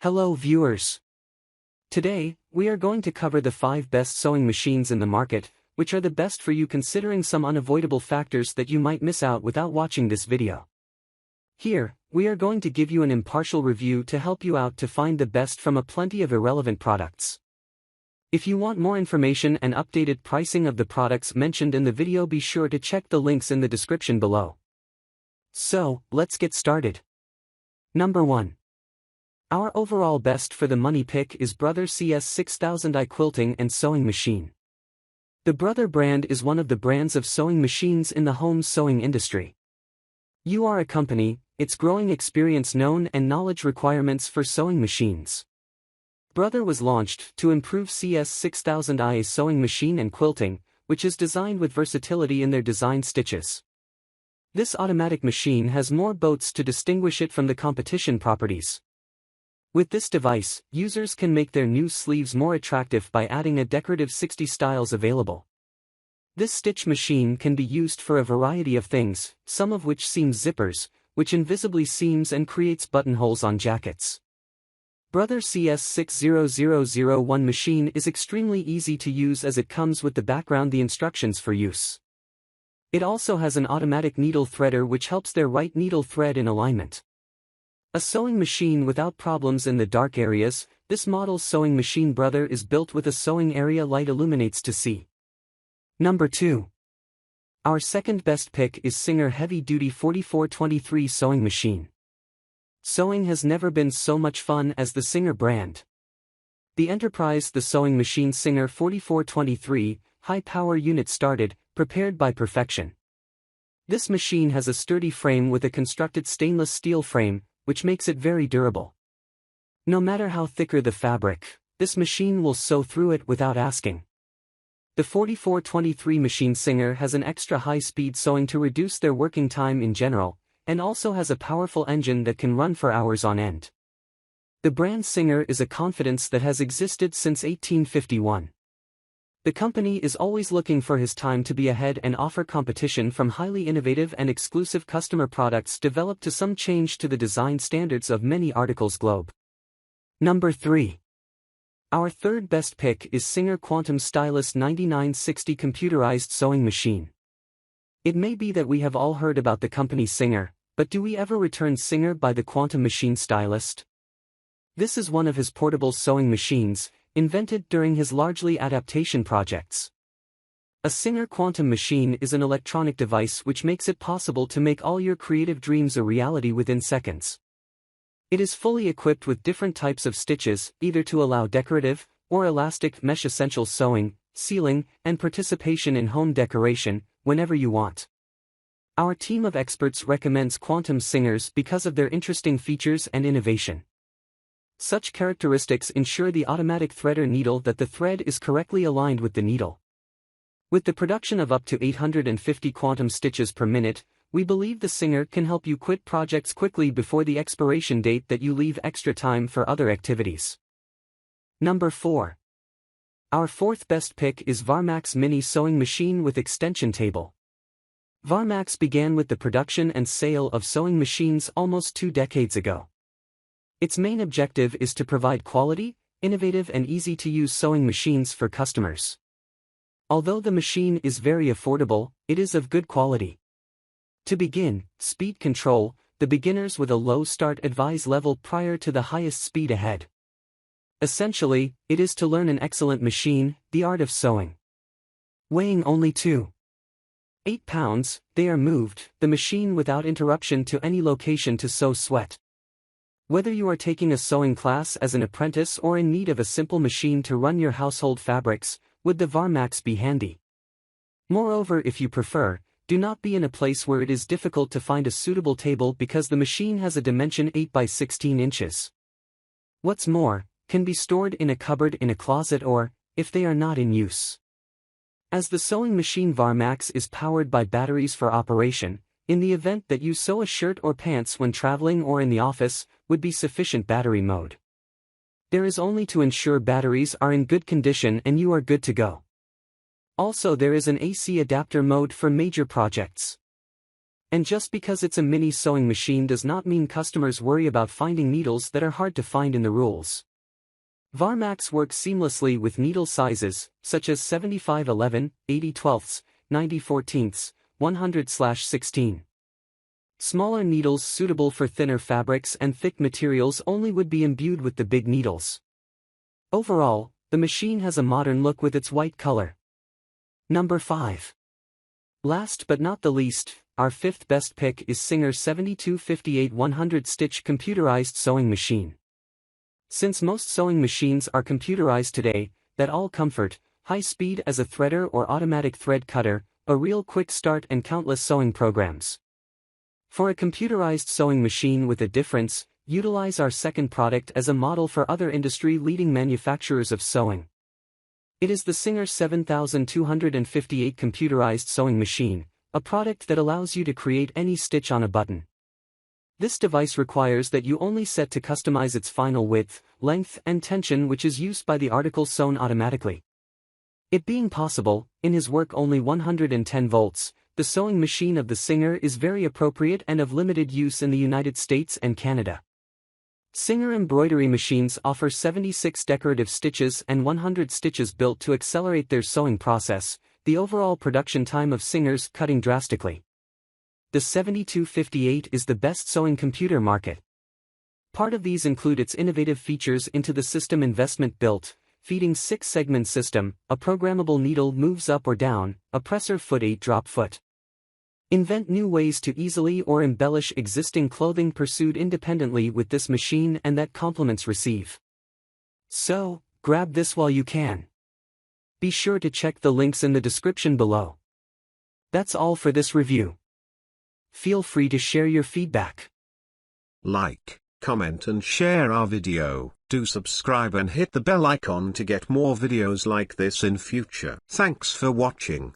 Hello viewers. Today, we are going to cover the 5 best sewing machines in the market, which are the best for you considering some unavoidable factors that you might miss out without watching this video. Here, we are going to give you an impartial review to help you out to find the best from a plenty of irrelevant products. If you want more information and updated pricing of the products mentioned in the video, be sure to check the links in the description below. So, let's get started. Number 1. Our overall best for the money pick is Brother CS6000i Quilting and Sewing Machine. The Brother brand is one of the brands of sewing machines in the home sewing industry. You are a company, its growing experience known and knowledge requirements for sewing machines. Brother was launched to improve CS6000i's sewing machine and quilting, which is designed with versatility in their design stitches. This automatic machine has more boats to distinguish it from the competition properties. With this device, users can make their new sleeves more attractive by adding a decorative 60 styles available. This stitch machine can be used for a variety of things, some of which seam zippers, which invisibly seams and creates buttonholes on jackets. Brother CS60001 machine is extremely easy to use as it comes with the instructions for use. It also has an automatic needle threader which helps their right needle thread in alignment. A sewing machine without problems in the dark areas. This model's sewing machine Brother is built with a sewing area light illuminates to see. Number 2. Our second best pick is Singer Heavy Duty 4423 Sewing Machine. Sewing has never been so much fun as the Singer brand. The sewing machine Singer 4423, high power unit started, prepared by perfection. This machine has a sturdy frame with a constructed stainless steel frame, which makes it very durable. No matter how thicker the fabric, this machine will sew through it without asking. The 4423 machine Singer has an extra high-speed sewing to reduce their working time in general, and also has a powerful engine that can run for hours on end. The brand Singer is a confidence that has existed since 1851. The company is always looking for his time to be ahead and offer competition from highly innovative and exclusive customer products developed to some change to the design standards of many articles globe. Number 3. Our third best pick is Singer Quantum Stylus 9960 Computerized Sewing Machine. It may be that we have all heard about the company Singer, but do we ever return Singer by the Quantum Machine Stylist? This is one of his portable sewing machines, invented during his largely adaptation projects. A Singer Quantum Machine is an electronic device which makes it possible to make all your creative dreams a reality within seconds. It is fully equipped with different types of stitches, either to allow decorative or elastic mesh essential sewing, sealing, and participation in home decoration, whenever you want. Our team of experts recommends Quantum Singers because of their interesting features and innovation. Such characteristics ensure the automatic threader needle that the thread is correctly aligned with the needle. With the production of up to 850 quantum stitches per minute, we believe the Singer can help you quit projects quickly before the expiration date that you leave extra time for other activities. Number 4. Our fourth best pick is Varmax Mini Sewing Machine with Extension Table. Varmax began with the production and sale of sewing machines almost 2 decades ago. Its main objective is to provide quality, innovative and easy-to-use sewing machines for customers. Although the machine is very affordable, it is of good quality. To begin, speed control, the beginners with a low start advise level prior to the highest speed ahead. Essentially, it is to learn an excellent machine, the art of sewing. Weighing only 2.8 pounds, they are moved, the machine without interruption to any location to sew sweat. Whether you are taking a sewing class as an apprentice or in need of a simple machine to run your household fabrics, would the Varmax be handy. Moreover, if you prefer, do not be in a place where it is difficult to find a suitable table because the machine has a dimension 8 by 16 inches. What's more, can be stored in a cupboard in a closet or, if they are not in use. As the sewing machine Varmax is powered by batteries for operation, in the event that you sew a shirt or pants when traveling or in the office, would be sufficient battery mode. There is only to ensure batteries are in good condition and you are good to go. Also there is an AC adapter mode for major projects. And just because it's a mini sewing machine does not mean customers worry about finding needles that are hard to find in the rules. Varmax works seamlessly with needle sizes, such as 75/11, 80/12, 90/14, 100/16. Smaller needles suitable for thinner fabrics and thick materials only would be imbued with the big needles. Overall, the machine has a modern look with its white color. Number 5. Last but not the least, our fifth best pick is Singer 7258 100-stitch computerized sewing machine. Since most sewing machines are computerized today, that all comfort, high speed as a threader or automatic thread cutter, a real quick start and countless sewing programs. For a computerized sewing machine with a difference, utilize our second product as a model for other industry-leading manufacturers of sewing. It is the Singer 7258 computerized sewing machine, a product that allows you to create any stitch on a button. This device requires that you only set to customize its final width, length, and tension, which is used by the article sewn automatically. It being possible, in his work only 110 volts, the sewing machine of the Singer is very appropriate and of limited use in the United States and Canada. Singer embroidery machines offer 76 decorative stitches and 100 stitches built to accelerate their sewing process, the overall production time of Singers cutting drastically. The 7258 is the best sewing computer market. Part of these include its innovative features into the system investment built, feeding 6-segment system, a programmable needle moves up or down, a presser foot 8-drop foot. Invent new ways to easily or embellish existing clothing pursued independently with this machine and that compliments receive. So, grab this while you can. Be sure to check the links in the description below. That's all for this review. Feel free to share your feedback. Like, comment and share our video. Do subscribe and hit the bell icon to get more videos like this in future. Thanks for watching.